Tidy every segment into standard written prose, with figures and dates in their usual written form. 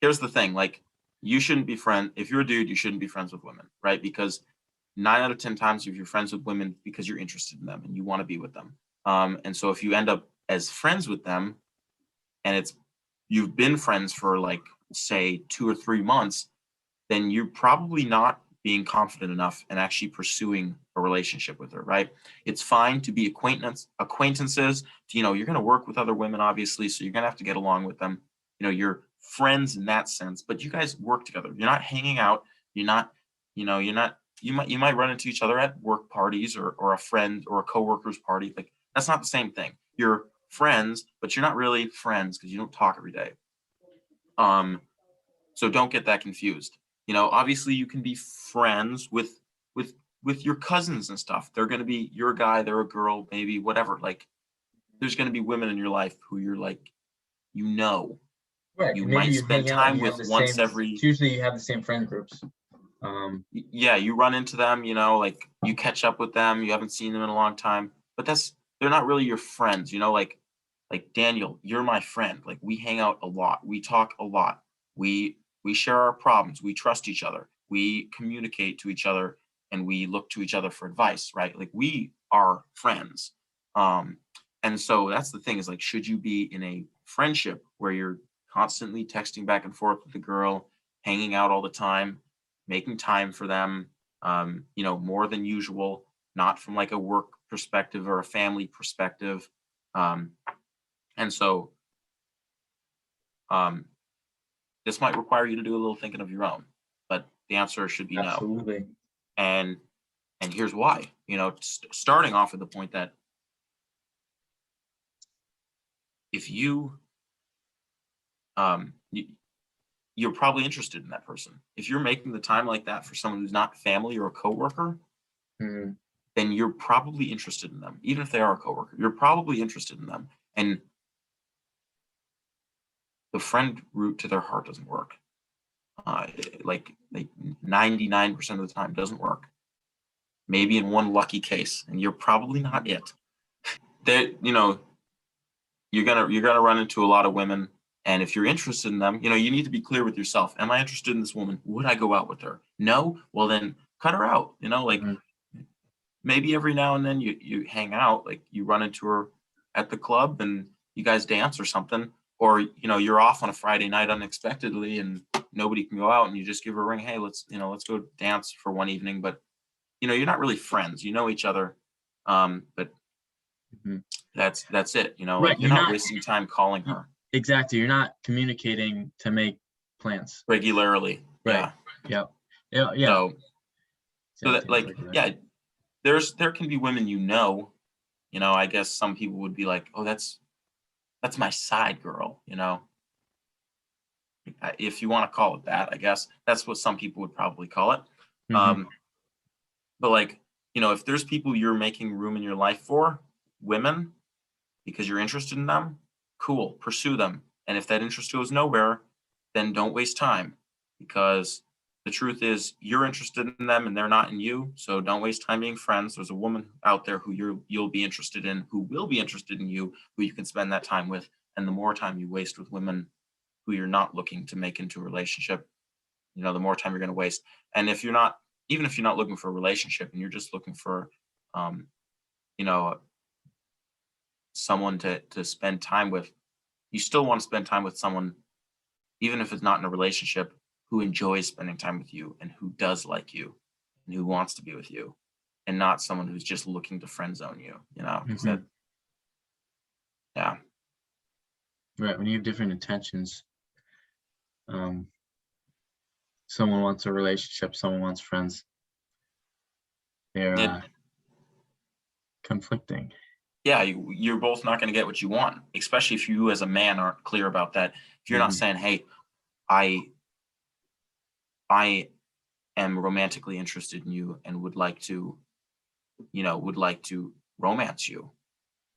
here's the thing, like, you shouldn't be if you're a dude, you shouldn't be friends with women, right? Because 9 out of 10 times if you're friends with women because you're interested in them and you want to be with them. And so if you end up as friends with them and you've been friends for like, say, 2 or 3 months, then you're probably not being confident enough and actually pursuing a relationship with her, right? It's fine to be acquaintances. You're going to work with other women, obviously, so you're going to have to get along with them. You're friends in that sense, but you guys work together. You're not hanging out. You're not, you might run into each other at work parties or a friend or a coworker's party. Like, that's not the same thing. You're friends, but you're not really friends because you don't talk every day. So don't get that confused. Obviously you can be friends with your cousins and stuff. They're going to be your guy, they're a girl, maybe, whatever. Like, there's going to be women in your life who you're like, right, you maybe might you spend hang out time and you have with the once same, every. it's usually you have the same friend groups. Yeah, you run into them, like you catch up with them, you haven't seen them in a long time, but they're not really your friends, like Daniel, you're my friend. Like, we hang out a lot, we talk a lot, we share our problems, we trust each other, we communicate to each other, and we look to each other for advice, right? Like, we are friends. And so that's the thing, is like, should you be in a friendship where you're constantly texting back and forth with the girl, hanging out all the time, making time for them, more than usual, not from like a work perspective or a family perspective. And so this might require you to do a little thinking of your own, but the answer should be no. Absolutely. And here's why. Starting off with the point that if you're probably interested in that person. If you're making the time like that for someone who's not family or a coworker, Mm-hmm. then you're probably interested in them. Even if they are a coworker, you're probably interested in them. And the friend route to their heart doesn't work. Like 99% of the time doesn't work. Maybe in one lucky case, and you're probably not it. You're gonna run into a lot of women, and if you're interested in them, you need to be clear with yourself. Am I interested in this woman? Would I go out with her? No? Well, then cut her out. Like, maybe every now and then you hang out, like you run into her at the club and you guys dance or something, or you're off on a Friday night unexpectedly and nobody can go out, and you just give her a ring. Hey, let's go dance for one evening. But you're not really friends. You know each other, but that's it. Right, like, you're not wasting time calling her. Exactly, you're not communicating to make plans regularly. Right. Yeah. Yeah. So that, like, yeah, there can be women, I guess some people would be like, oh, that's my side girl, if you want to call it that. I guess that's what some people would probably call it. But like, if there's people you're making room in your life for, women, because you're interested in them, cool, pursue them. And if that interest goes nowhere, then don't waste time, because the truth is you're interested in them and they're not in you. So don't waste time being friends. There's a woman out there who you'll be interested in, who will be interested in you, who you can spend that time with. And the more time you waste with women who you're not looking to make into a relationship, the more time you're going to waste. And even if you're not looking for a relationship and you're just looking for, someone to spend time with, you still want to spend time with someone, even if it's not in a relationship, who enjoys spending time with you and who does like you and who wants to be with you, and not someone who's just looking to friend zone you, yeah. Right, when you have different intentions, someone wants a relationship, someone wants friends. They're conflicting. Yeah, you're both not going to get what you want, especially if you as a man aren't clear about that. If you're not saying, hey, I am romantically interested in you and would like to romance you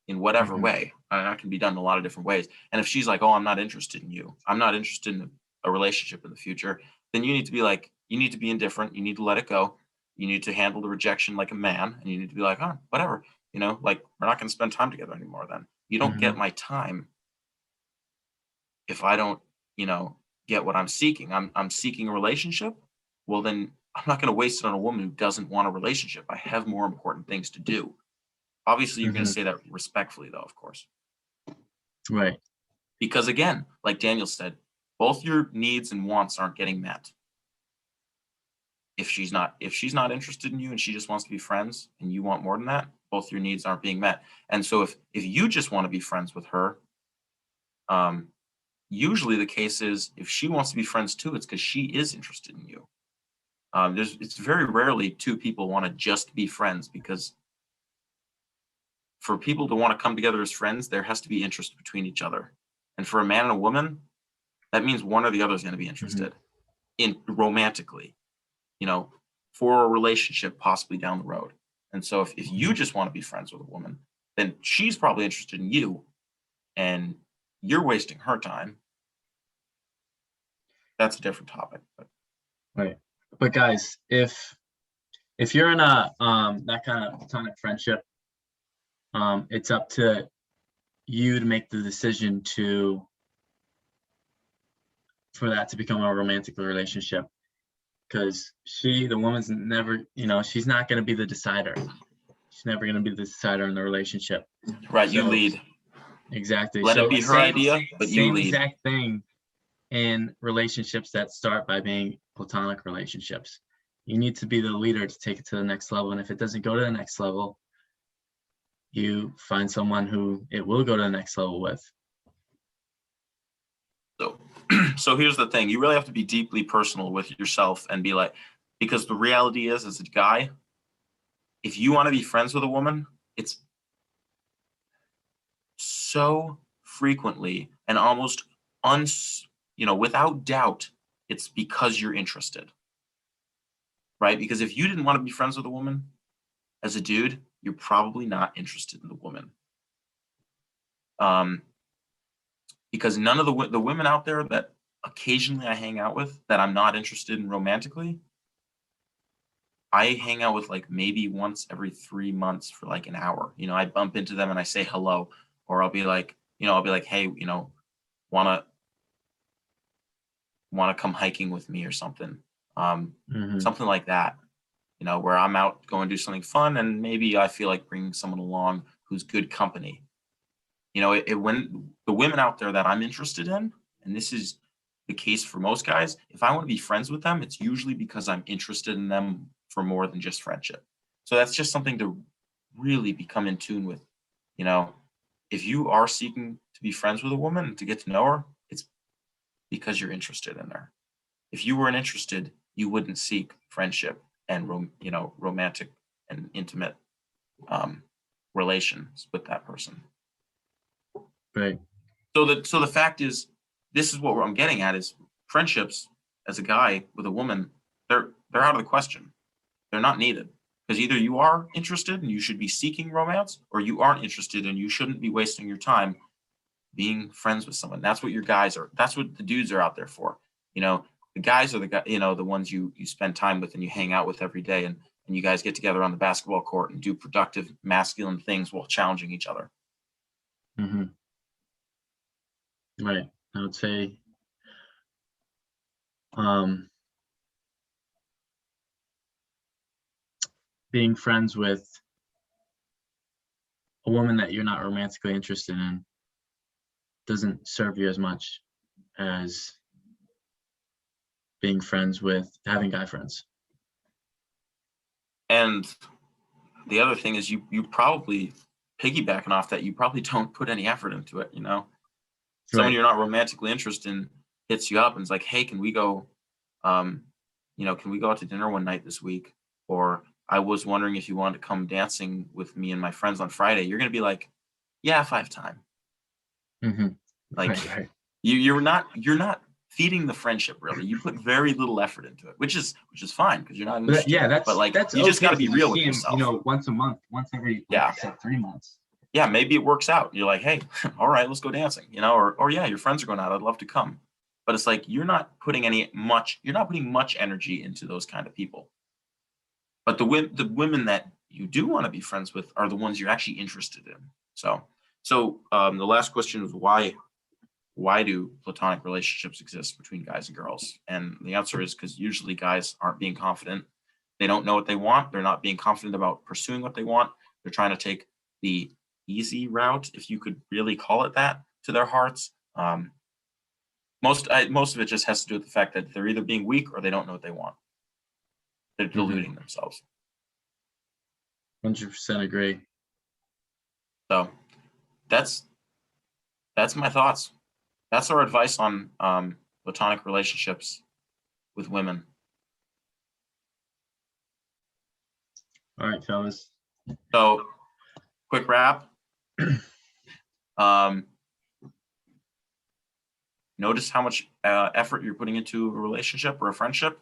in whatever way. That can be done in a lot of different ways. And if she's like, oh, I'm not interested in you, I'm not interested in a relationship in the future, then you need to be like, you need to be indifferent. You need to let it go. You need to handle the rejection like a man, and you need to be like, oh, whatever, like, we're not going to spend time together anymore. Then you don't get my time if I don't, get what I'm seeking. I'm seeking a relationship. Well, then I'm not going to waste it on a woman who doesn't want a relationship. I have more important things to do. Obviously, you're going to Hmm. say that respectfully, though, of course. Right. Because again, like Daniel said, both your needs and wants aren't getting met. If she's not interested in you and she just wants to be friends and you want more than that, both your needs aren't being met. And so if you just want to be friends with her, um, usually the case is if she wants to be friends too, it's because she is interested in you. It's very rarely two people want to just be friends, because for people to want to come together as friends, there has to be interest between each other. And for a man and a woman, that means one or the other is going to be Hmm. interested in romantically, you know, for a relationship possibly down the road. And so if you just want to be friends with a woman, then she's probably interested in you and you're wasting her time. That's a different topic. But Right. But guys, if you're in a that kind of platonic friendship, it's up to you to make the decision to for that to become a romantic relationship. Because the woman's never, she's not going to be the decider. She's never going to be the decider in the relationship. right, you So lead. exactly. Let it So be her idea, but you same lead. exact thing in relationships that start by being platonic relationships. You need to be the leader to take it to the next level. And if it doesn't go to the next level, you find someone who it will go to the next level with. So, so here's the thing: you really have to be deeply personal with yourself and be like, because the reality is, as a guy, if you want to be friends with a woman, it's so frequently and almost without doubt, it's because you're interested, right? Because if you didn't want to be friends with a woman as a dude, you're probably not interested in the woman. Um, because none of the women out there that occasionally I hang out with that I'm not interested in romantically, I hang out with like maybe once every 3 months for like an hour. I bump into them and I say hello, or I'll be like, hey, wanna come hiking with me or something, Hmm. something like that. Where I'm out going to do something fun, and maybe I feel like bringing someone along who's good company. When the women out there that I'm interested in, and this is the case for most guys, if I want to be friends with them, it's usually because I'm interested in them for more than just friendship. So that's just something to really become in tune with. You know, if you are seeking to be friends with a woman and to get to know her, it's because you're interested in her. If you weren't interested, you wouldn't seek friendship and romantic and intimate um, relations with that person. Right. So the fact is, this is what I'm getting at: is friendships as a guy with a woman, they're out of the question. They're not needed, because either you are interested and you should be seeking romance, or you aren't interested and you shouldn't be wasting your time being friends with someone. That's what your guys are. That's what the dudes are out there for. The guys are the ones you spend time with and you hang out with every day, and you guys get together on the basketball court and do productive masculine things while challenging each other. Hmm. Right. I would say um, being friends with a woman that you're not romantically interested in doesn't serve you as much as being friends with having guy friends. And the other thing is you probably, piggybacking off that, you probably don't put any effort into it. Someone Right. you're not romantically interested in hits you up and is like, hey, can we go out to dinner one night this week? Or I was wondering if you wanted to come dancing with me and my friends on Friday. You're going to be like, yeah, if I have time. Hmm. Like, Right. Right. you're not feeding the friendship really. You put very little effort into it, which is fine because you're not But interested. yeah, But like, that's you just got okay to be because you real see with him, yourself. once a month, once every, like Yeah. I said, 3 months. Yeah, maybe it works out. You're like, hey, all right, let's go dancing, or yeah, your friends are going out. I'd love to come. But it's like you're not putting much energy into those kind of people. But the women that you do want to be friends with are the ones you're actually interested in. So the last question is why why do platonic relationships exist between guys and girls? And the answer is because usually guys aren't being confident. They don't know what they want. They're not being confident about pursuing what they want. They're trying to take the easy route, if you could really call it that, to their hearts. Most of it just has to do with the fact that they're either being weak or they don't know what they want. They're deluding themselves. 100% agree. So that's my thoughts. That's our advice on platonic relationships with women. All right, fellas. So, quick wrap. Notice how much effort you're putting into a relationship or a friendship.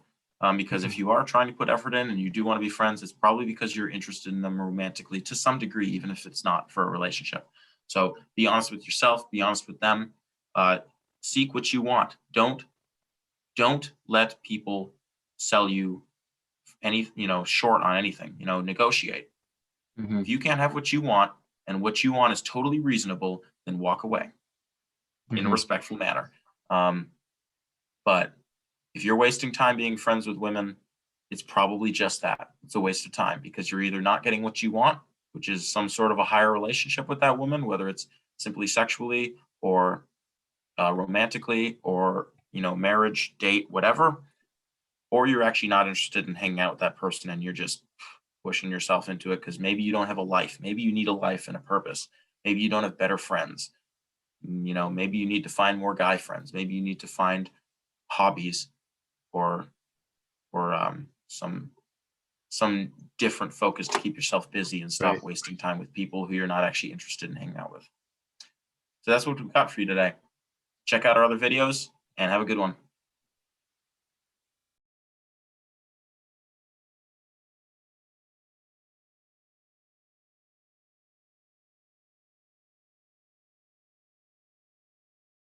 Because if you are trying to put effort in and you do want to be friends, it's probably because you're interested in them romantically to some degree, even if it's not for a relationship. So be honest with yourself, be honest with them, seek what you want. Don't let people sell you any, short on anything, negotiate. If you can't have what you want and what you want is totally reasonable, then walk away in a respectful manner. But if you're wasting time being friends with women, it's probably just that. It's a waste of time because you're either not getting what you want, which is some sort of a higher relationship with that woman, whether it's simply sexually or romantically or, marriage, date, whatever, or you're actually not interested in hanging out with that person and you're just pushing yourself into it because maybe you don't have a life. Maybe you need a life and a purpose. Maybe you don't have better friends. Maybe you need to find more guy friends. Maybe you need to find hobbies or some different focus to keep yourself busy and stop wasting time with people who you're not actually interested in hanging out with. So that's what we've got for you today. Check out our other videos and have a good one.